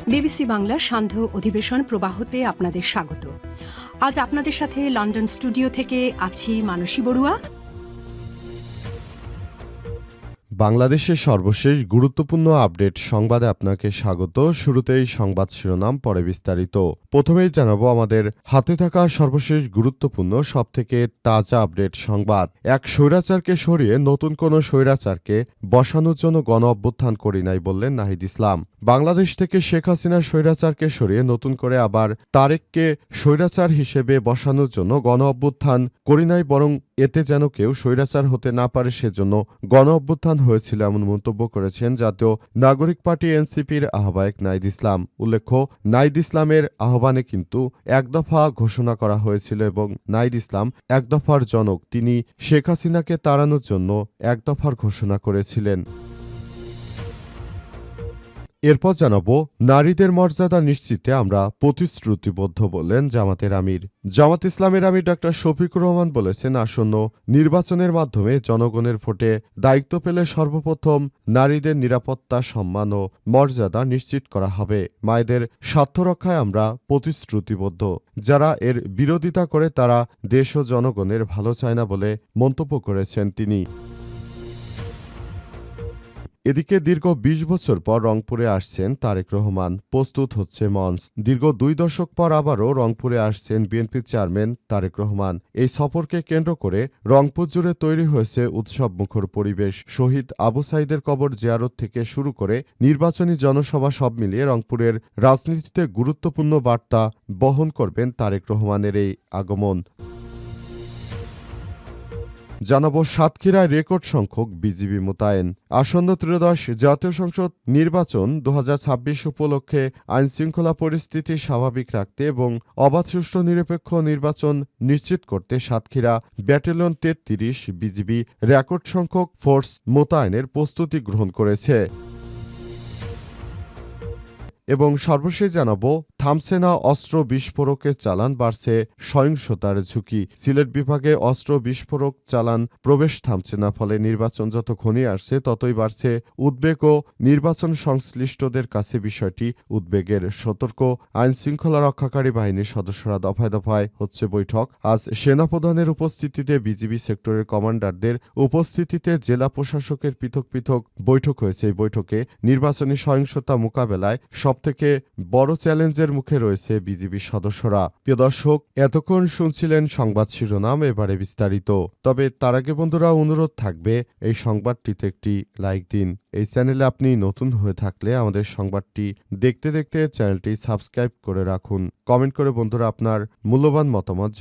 BBC বাংলার সান্ধ্য অধিবেশন প্রবাহতে আপনাদের স্বাগত। আজ আপনাদের সাথে লন্ডন স্টুডিও থেকে আছি মানসী বড়ুয়া। বাংলাদেশের সর্বশেষ গুরুত্বপূর্ণ আপডেট সংবাদে আপনাকে স্বাগত। শুরুতেই সংবাদ শিরোনাম, পরে বিস্তারিত। প্রথমেই জানাবো আমাদের হাতে থাকা সর্বশেষ গুরুত্বপূর্ণ সবথেকে তাজা আপডেট সংবাদ। এক স্বৈরাচারকে সরিয়ে নতুন কোনো স্বৈরাচারকে বসানোর জন্য গণ অভ্যুত্থান করি নাই বললেন নাহিদ ইসলাম। বাংলাদেশ থেকে শেখ হাসিনার স্বৈরাচারকে সরিয়ে নতুন করে আবার তারেককে স্বৈরাচার হিসেবে বসানোর জন্য গণ অভ্যুত্থান করি নাই, বরং এতে যেন কেউ স্বৈরাচার হতে না পারে সেজন্য গণ অভ্যুত্থান হয়েছিল, এমন মন্তব্য করেছেন জাতীয় নাগরিক পার্টি এনসিপির আহ্বায়ক নাহিদ ইসলাম। উল্লেখ্য, নাহিদ ইসলামের আহ্বানে কিন্তু একদফা ঘোষণা করা হয়েছিল এবং নাহিদ ইসলাম একদফার জনক। তিনি শেখ হাসিনাকে তাড়ানোর জন্য একদফার ঘোষণা করেছিলেন। এরপর জানাবো, নারীদের মর্যাদা নিশ্চিতে আমরা প্রতিশ্রুতিবদ্ধ বললেন জামাতের আমির। জামাত ইসলামের আমির ডক্টর শফিকুর রহমান বলেছেন, আসন্ন নির্বাচনের মাধ্যমে জনগণের ভোটে দায়িত্ব পেলে সর্বপ্রথম নারীদের নিরাপত্তা, সম্মান ও মর্যাদা নিশ্চিত করা হবে। মায়েদের স্বার্থ রক্ষায় আমরা প্রতিশ্রুতিবদ্ধ। যারা এর বিরোধিতা করে তারা দেশ ও জনগণের ভালো চায় না বলে মন্তব্য করেছেন তিনি। এদিকে দীর্ঘ ২০ বছর পর রংপুরে আসছেন তারেক রহমান, প্রস্তুত হচ্ছে মঞ্চ। দীর্ঘ ২ দশক পর আবারও রংপুরে আসছেন বিএনপির চেয়ারম্যান তারেক রহমান। এই সফরকে কেন্দ্র করে রংপুর জুড়ে তৈরি হয়েছে উৎসবমুখর পরিবেশ। শহীদ আবু সাইদের কবর জিয়ারত থেকে শুরু করে নির্বাচনী জনসভা, সব মিলিয়ে রংপুরের রাজনীতিতে গুরুত্বপূর্ণ বার্তা বহন করবেন তারেক রহমানের এই আগমন। জানাবো, সাতক্ষীরায় রেকর্ড সংখ্যক বিজিবি মোতায়েন। আসন্ন ত্রয়োদশ জাতীয় সংসদ নির্বাচন ২০২৬ উপলক্ষে আইনশৃঙ্খলা পরিস্থিতি স্বাভাবিক রাখতে এবং অবাধ, সুষ্ঠু, নিরপেক্ষ নির্বাচন নিশ্চিত করতে সাতক্ষীরা ব্যাটালিয়ন ৩৩ বিজিবি রেকর্ড সংখ্যক ফোর্স মোতায়েনের প্রস্তুতি গ্রহণ করেছে। এবং সর্বশেষ জানাবো, থামছে না অস্ত্র বিস্ফোরকের চালান, বাড়ছে সহিংসতার ঝুঁকি। সিলেট বিভাগে অস্ত্র বিস্ফোরক চালান প্রবেশ থামছে না, ফলে নির্বাচন যত ঘনিয়ে আসছে ততই বাড়ছে উদ্বেগ ও নির্বাচন সংশ্লিষ্টদের কাছে বিষয়টি উদ্বেগের। সতর্ক আইন শৃঙ্খলা রক্ষাকারী বাহিনীর সদস্যরা দফায় দফায় হচ্ছে বৈঠক। আজ সেনাপ্রধানের উপস্থিতিতে বিজিবি সেক্টরের কমান্ডারদের উপস্থিতিতে জেলা প্রশাসকের পৃথক পৃথক বৈঠক হয়েছে। এই বৈঠকে নির্বাচনী সহিংসতা মোকাবেলায় সবথেকে বড় চ্যালেঞ্জের মুখে রয়েছে বিজিবি সদস্যরা। প্রিয় দর্শক, এতক্ষণ শুনছিলেন সংবাদ শিরোনাম, এবারে বিস্তারিত। তবে তার আগে বন্ধুরা, অনুরোধ থাকবে এই সংবাদটিতে একটি লাইক দিন। এই চ্যানেলে আপনি নতুন হয়ে থাকলে আমাদের সংবাদটি দেখতে দেখতে চ্যানেলটি সাবস্ক্রাইব করে রাখুন। কমেন্ট করে বন্ধুরা আপনার মূল্যবান মতামত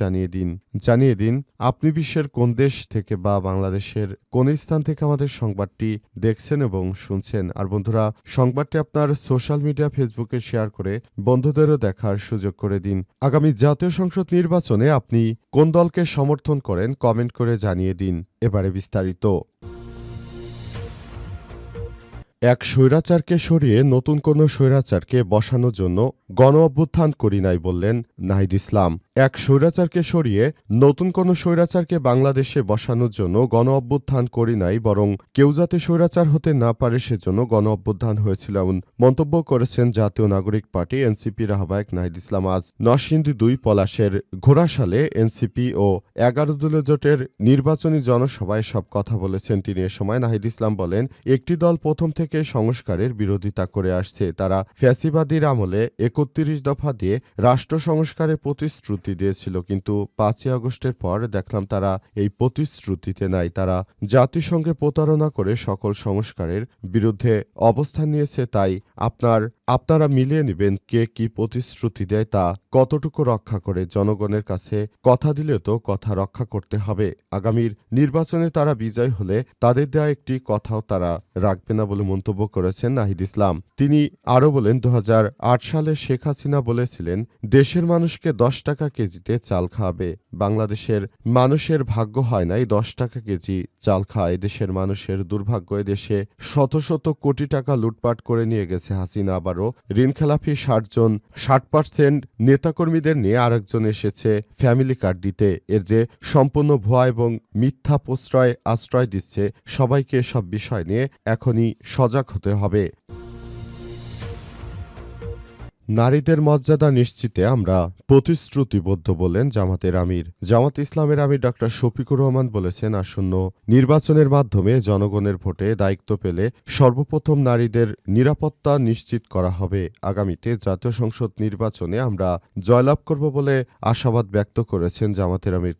জানিয়ে দিন আপনি বিশ্বের কোন দেশ থেকে বা বাংলাদেশের কোন স্থান থেকে আমাদের সংবাদটি দেখছেন এবং শুনছেন। আর বন্ধুরা, সংবাদটি আপনার সোশ্যাল মিডিয়া ফেসবুকে শেয়ার করে বন্ধুদেরও দেখার সুযোগ করে দিন। আগামী জাতীয় সংসদ নির্বাচনে আপনি কোন দলকে সমর্থন করেন কমেন্ট করে জানিয়ে দিন। এবারে বিস্তারিত। এক স্বৈরাচারকে সরিয়ে নতুন কোনো স্বৈরাচারকে বসানোর জন্য গণ অভ্যুত্থান করি নাই বললেন নাহিদ ইসলাম। এক স্বৈরাচারকে সরিয়ে নতুন কোনো স্বৈরাচারকে বাংলাদেশে বসানোর জন্য গণ অভ্যুত্থান করি নাই, বরং কেউ যাতে স্বৈরাচার হতে না পারে সেজন্য গণ অভ্যুত্থান হয়েছিল, এমন মন্তব্য করেছেন জাতীয় নাগরিক পার্টি এনসিপির আহ্বায়ক নাহিদ ইসলাম। আজ নরসিংদী ২ পলাশের ঘোড়াশালে এনসিপি ও ১১ দলীয় জোটের নির্বাচনী জনসভায় সব কথা বলেছেন তিনি। এ সময় নাহিদ ইসলাম বলেন, একটি দল প্রথম থেকে সংস্কারের বিরোধিতা করে আসছে। তারা ফ্যাসিবাদীর আমলে ৩১ দফা দিয়ে রাষ্ট্র সংস্কারের প্রতিশ্রুতি দিয়েছিল, কিন্তু ৫ই আগস্টের পর দেখলাম তারা এই প্রতিশ্রুতিতে নাই। তারা জাতিসংঘে প্রতারণা করে সকল সংস্কারের বিরুদ্ধে অবস্থান নিয়েছে। তাই আপনারা মিলিয়ে নেবেন কে কি প্রতিশ্রুতি দেয়, তা কতটুকু রক্ষা করে। জনগণের কাছে কথা দিলে তো কথা রক্ষা করতে হবে। আগামীর নির্বাচনে তারা বিজয় হলে তাদের দেয়া একটি কথাও তারা রাখবে না বলে মন্তব্য করেছেন নাহিদ ইসলাম। তিনি আরও বলেন, ২০০৮ সালে শেখ হাসিনা বলেছিলেন দেশের মানুষকে ১০ টাকা কেজিতে চাল খাওয়াবে। বাংলাদেশের মানুষের ভাগ্য হয় নাই ১০ টাকা কেজি চাল খায়। দেশের মানুষের দুর্ভাগ্য, দেশে শত শত কোটি টাকা লুটপাট করে নিয়ে গেছে হাসিনা। আবারও ঋণখেলাপি ৬০% নেতাকর্মীদের নিয়ে আরেকজন এসেছে ফ্যামিলি কার্ড দিতে। এর যে সম্পূর্ণ ভুয়া এবং মিথ্যা আশ্রয় দিচ্ছে। সবাইকে সব বিষয় নিয়ে এখনই সজাগ হতে হবে। নারীদের মর্যাদা নিশ্চিতে আমরা প্রতিশ্রুতিবদ্ধ বললেন জামাতের আমির। জামাত ইসলামের আমির ডক্টর শফিকুর রহমান বলেছেন, আসন্ন নির্বাচনের মাধ্যমে জনগণের ভোটে দায়িত্ব পেলে সর্বপ্রথম নারীদের নিরাপত্তা নিশ্চিত করা হবে। আগামীতে জাতীয় সংসদ নির্বাচনে আমরা জয়লাভ করব বলে আশাবাদ ব্যক্ত করেছেন জামাতের আমির।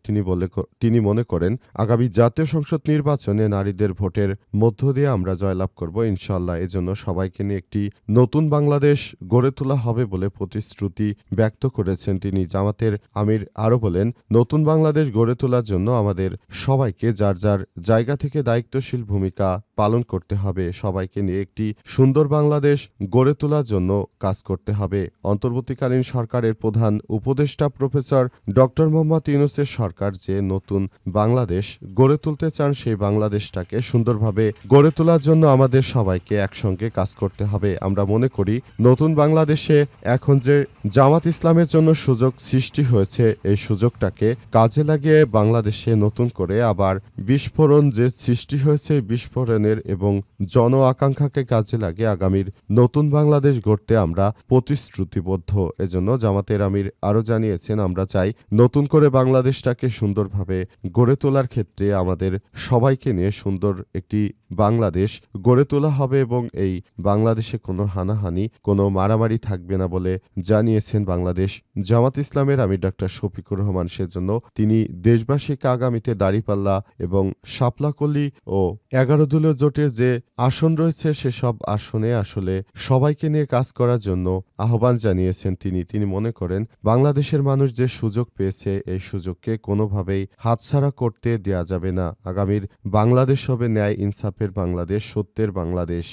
তিনি মনে করেন, আগামী জাতীয় সংসদ নির্বাচনে নারীদের ভোটের মধ্য দিয়ে আমরা জয়লাভ করব ইনশাআল্লাহ। এজন্য সবাইকে নিয়ে একটি নতুন বাংলাদেশ গড়ে তোলা হবে বলে প্রতিশ্রুতি ব্যক্ত করেছেন তিনি। জামাতের আমির আরও বলেন, নতুন বাংলাদেশ গড়ে তোলার জন্য আমাদের সবাইকে যার যার জায়গা থেকে দায়িত্বশীল ভূমিকা পালন করতে হবে। সবাইকে নিয়ে একটি সুন্দর বাংলাদেশ গড়ে তোলার জন্য কাজ করতে হবে। অন্তর্বর্তীকালীন সরকারের প্রধান উপদেষ্টা প্রফেসর ডক্টর মোহাম্মদ ইউনূসের সরকার যে নতুন বাংলাদেশ গড়ে তুলতে চান, সেই বাংলাদেশটাকে সুন্দরভাবে গড়ে তোলার জন্য আমাদের সবাইকে একসঙ্গে কাজ করতে হবে। আমরা মনে করি নতুন বাংলাদেশে এখন যে জামাত ইসলামের জন্য সুযোগ সৃষ্টি হয়েছে, এই সুযোগটাকে কাজে লাগিয়ে বাংলাদেশে নতুন করে আবার বিস্ফোরণ যে সৃষ্টি হয়েছে, বিস্ফোরণের এবং জন আকাঙ্ক্ষাকে কাজে লাগিয়ে আগামীর নতুন বাংলাদেশ গড়তে আমরা প্রতিশ্রুতিবদ্ধ। এজন্য জামাতের আমির আরও জানিয়েছেন, আমরা চাই নতুন করে বাংলাদেশটাকে সুন্দরভাবে গড়ে তোলার ক্ষেত্রে আমাদের সবাইকে নিয়ে সুন্দর একটি বাংলাদেশ গড়ে তোলা হবে এবং এই বাংলাদেশে কোনো হানাহানি, কোনো মারামারি থাকবে না বলে জানিয়েছেন বাংলাদেশ জামাত ইসলামের আমির ডক্টর শফিকুর রহমান। সেজন্য তিনি দেশবাসীকে আগামীতে দাঁড়িপাল্লা এবং শাপলাকলি ও 11 দলীয় জোটের যে আসন রয়েছে, সেসব আসনে আসলে সবাইকে নিয়ে কাজ করার জন্য আহ্বান জানিয়েছেন তিনি মনে করেন, বাংলাদেশের মানুষ যে সুযোগ পেয়েছে, এই সুযোগকে কোনোভাবেই হাতছাড়া করতে দেয়া যাবে না। আগামীর বাংলাদেশ হবে ন্যায় ইনসাফের বাংলাদেশ, সত্যের বাংলাদেশ।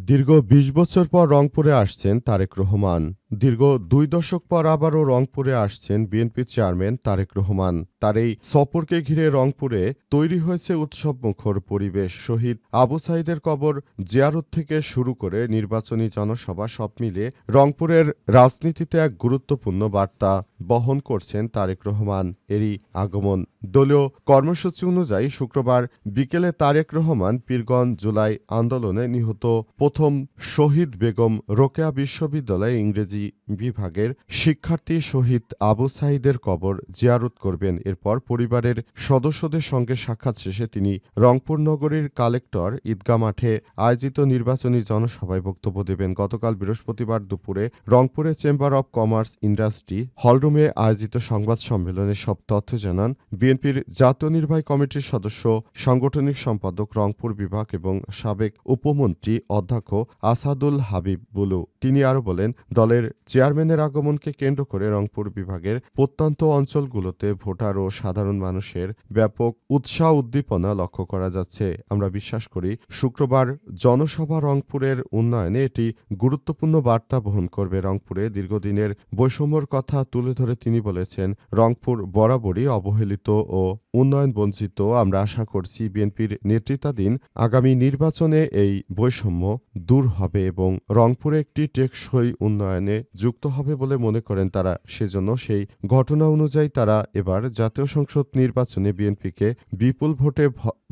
দীর্ঘ 20 বছর পর রংপুরে আসছেন তারেক রহমান। দীর্ঘ 2 দশক পর আবারও রংপুরে আসছেন বিএনপি চেয়ারম্যান তারেক রহমান। তার এই সফরকে ঘিরে রংপুরে তৈরি হয়েছে উৎসবমুখর পরিবেশ। শহীদ আবু সাঈদের কবর জিয়ারত থেকে শুরু করে নির্বাচনী জনসভা সব মিলে রংপুরের রাজনীতিতে এক গুরুত্বপূর্ণ বার্তা বহন করছেন তারেক রহমান। এরই আগমন। দলীয় কর্মসূচি অনুযায়ী শুক্রবার বিকেলে তারেক রহমান পীরগঞ্জ জুলাই আন্দোলনে নিহত প্রথম শহীদ বেগম রোকেয়া বিশ্ববিদ্যালয়ে ইংরেজি বিভাগের শিক্ষার্থী শহীদ আবু সাঈদের কবর জিয়ারত করবেন। এরপর পরিবারের সদস্যদের সঙ্গে সাক্ষাৎ শেষে তিনি রংপুর নগরীর কালেক্টর ঈদগাহ মাঠে আয়োজিত নির্বাচনী জনসভায় বক্তব্য দেবেন। গতকাল বৃহস্পতিবার দুপুরে রংপুরে চেম্বার অব কমার্স ইন্ডাস্ট্রি হলরুমে আয়োজিত সংবাদ সম্মেলনে সব তথ্য জানান বিএনপির জাতীয় নির্বাহী কমিটির সদস্য, সাংগঠনিক সম্পাদক রংপুর বিভাগ এবং সাবেক উপমন্ত্রী অধ্যক্ষ আসাদুল হাবিব বুলু। তিনি আরও বলেন, দলের চেয়ারম্যানের আগমনকে কেন্দ্র করে রংপুর বিভাগের প্রত্যন্ত অঞ্চলগুলোতে ভোটার ও সাধারণ মানুষের ব্যাপক উৎসাহ উদ্দীপনা লক্ষ্য করা যাচ্ছে। আমরা বিশ্বাস করি শুক্রবার জনসভা রংপুরের উন্নয়নে এটি গুরুত্বপূর্ণ বার্তা বহন করবে। রংপুরে দীর্ঘদিনের বৈষম্যর কথা তুলে ধরে তিনি বলেছেন, রংপুর বরাবরই অবহেলিত ও উন্নয়ন বঞ্চিত। আমরা আশা করছি বিএনপির নেতৃত্বাধীন আগামী নির্বাচনে এই বৈষম্য দূর হবে এবং রংপুরে একটি টেকসই উন্নয়নে যুক্ত হবে বলে মনে করেন তারা। সেজন্য সেই ঘটনা অনুযায়ী তারা এবার জাতীয় সংসদ নির্বাচনে বিএনপিকে বিপুল ভোটে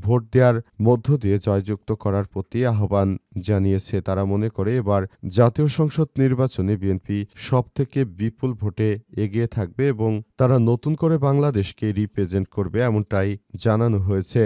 ভোট দেওয়ার মধ্য দিয়ে জয়যুক্ত করার প্রতি আহ্বান জানিয়েছে। তারা মনে করে এবার জাতীয় সংসদ নির্বাচনে বিএনপি সবথেকে বিপুল ভোটে এগিয়ে থাকবে এবং তারা নতুন করে বাংলাদেশকে রিপ্রেজেন্ট করবে, এমনটাই জানানো হয়েছে।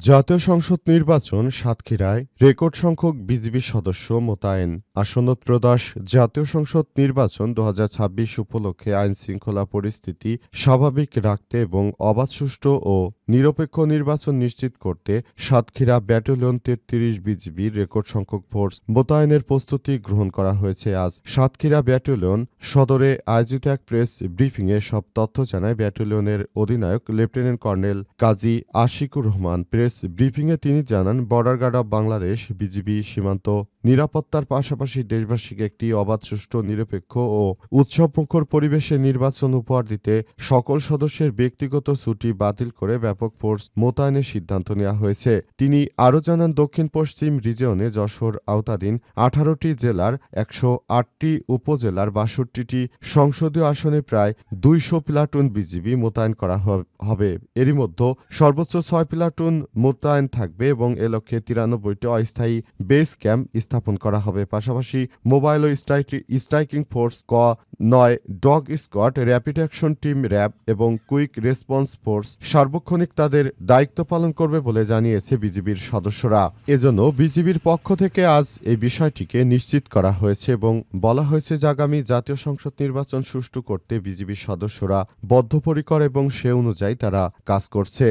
জাতীয় সংসদ নির্বাচন সাতক্ষীরায় রেকর্ড সংখ্যক বিজিবি সদস্য মোতায়েন। আসন্ন ত্রয়োদশ জাতীয় সংসদ নির্বাচন 2026 উপলক্ষে আইন শৃঙ্খলা পরিস্থিতি স্বাভাবিক রাখতে এবং অবাধ, সুষ্ঠু ও নিরপেক্ষ নির্বাচন নিশ্চিত করতে সাতক্ষীরা ব্যাটালিয়ন 33 বিজিবির রেকর্ড সংখ্যক ফোর্স মোতায়েনের প্রস্তুতি গ্রহণ করা হয়েছে। আজ সাতক্ষীরা ব্যাটালিয়ন সদরে আয়োজিত এক প্রেস ব্রিফিংয়ে সব তথ্য জানায় ব্যাটালিয়নের অধিনায়ক lieutenant colonel Kazi Ashikur Rahman. Press ব্রিফিংয়ে তিনি জানান, border guard of Bangladesh BGB সীমান্ত নিরাপত্তার পাশাপাশি দেশবাসীকে একটি অবাধ, সুষ্ঠু, নিরপেক্ষ ও উৎসবমুখর পরিবেশে নির্বাচন উপহার দিতে সকল সদস্যের ব্যক্তিগত ছুটি বাতিল করে ব্যাপক ফোর্স মোতায়েনের সিদ্ধান্ত নেওয়া হয়েছে। তিনি আরও জানান, দক্ষিণ পশ্চিম রিজিয়নে যশোর আওতাধীন 18টি জেলার 108টি উপজেলার 62টি সংসদীয় আসনে প্রায় 200 প্লাটুন বিজিবি মোতায়েন করা হবে। এরই মধ্যে সর্বোচ্চ 6 প্লাটুন মোতায়েন থাকবে এবং এ লক্ষ্যে 93টি অস্থায়ী বেস ক্যাম্প স্থাপন করা হবে। পাশাপাশি মোবাইল ও স্ট্রাইকিং ফোর্স ক9, dog squad, rapid action team RAB এবং কুইক রেসপন্স ফোর্স সার্বক্ষণিক তাদের দায়িত্ব পালন করবে বলে জানিয়েছে বিজিবির সদস্যরা। এজন্য বিজিবির পক্ষ থেকে আজ এই বিষয়টিকে নিশ্চিত করা হয়েছে এবং বলা হয়েছে যে আগামী জাতীয় সংসদ নির্বাচন সুষ্ঠু করতে বিজিবির সদস্যরা বদ্ধপরিকর এবং সে অনুযায়ী তারা কাজ করছে।